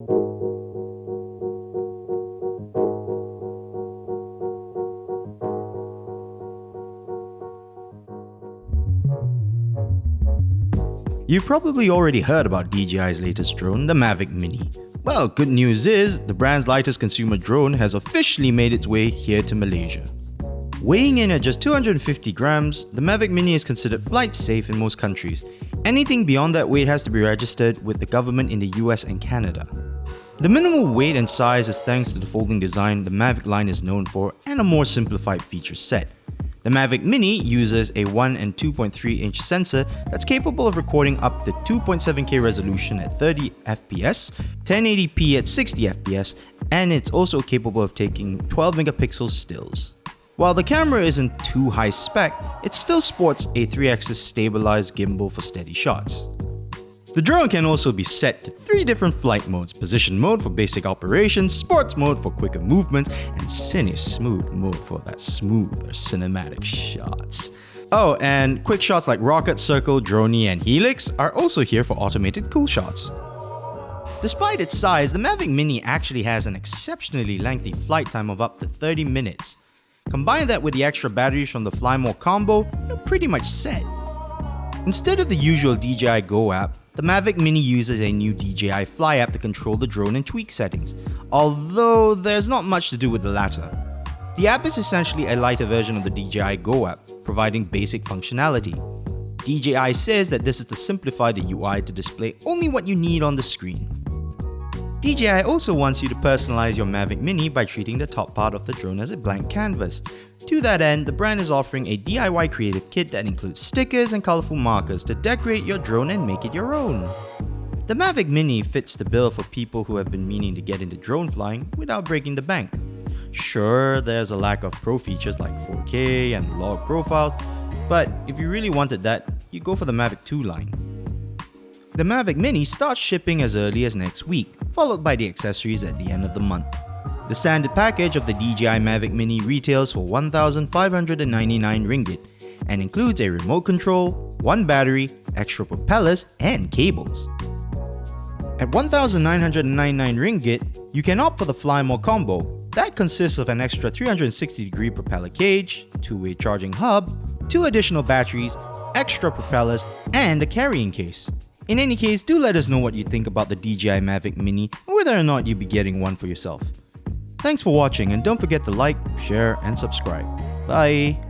You've probably already heard about DJI's latest drone, the Mavic Mini. Well, good news is, the brand's lightest consumer drone has officially made its way here to Malaysia. Weighing in at just 250 grams, the Mavic Mini is considered flight safe in most countries. Anything beyond that weight has to be registered with the government in the US and Canada. The minimal weight and size is thanks to the folding design the Mavic line is known for and a more simplified feature set. The Mavic Mini uses a 1 and 2.3 inch sensor that's capable of recording up to 2.7K resolution at 30 FPS, 1080p at 60 FPS, and it's also capable of taking 12 megapixel stills. While the camera isn't too high spec, it still sports a 3-axis stabilized gimbal for steady shots. The drone can also be set to 3 different flight modes: position mode for basic operations, sports mode for quicker movements, and cine smooth mode for that smoother cinematic shots. Oh, and quick shots like rocket, circle, droney, and helix are also here for automated cool shots. Despite its size, the Mavic Mini actually has an exceptionally lengthy flight time of up to 30 minutes. Combine that with the extra batteries from the Fly More combo, you're pretty much set. Instead of the usual DJI Go app, the Mavic Mini uses a new DJI Fly app to control the drone and tweak settings, although there's not much to do with the latter. The app is essentially a lighter version of the DJI Go app, providing basic functionality. DJI says that this is to simplify the UI to display only what you need on the screen. DJI also wants you to personalize your Mavic Mini by treating the top part of the drone as a blank canvas. To that end, the brand is offering a DIY creative kit that includes stickers and colorful markers to decorate your drone and make it your own. The Mavic Mini fits the bill for people who have been meaning to get into drone flying without breaking the bank. Sure, there's a lack of pro features like 4K and log profiles, but if you really wanted that, you go for the Mavic 2 line. The Mavic Mini starts shipping as early as next week, followed by the accessories at the end of the month. The standard package of the DJI Mavic Mini retails for 1,599 ringgit and includes a remote control, 1 battery, extra propellers, and cables. At 1,999 ringgit, you can opt for the Fly More combo. That consists of an extra 360-degree propeller cage, 2-way charging hub, 2 additional batteries, extra propellers, and a carrying case. In any case, do let us know what you think about the DJI Mavic Mini and whether or not you'll be getting one for yourself. Thanks for watching, and don't forget to like, share, and subscribe. Bye!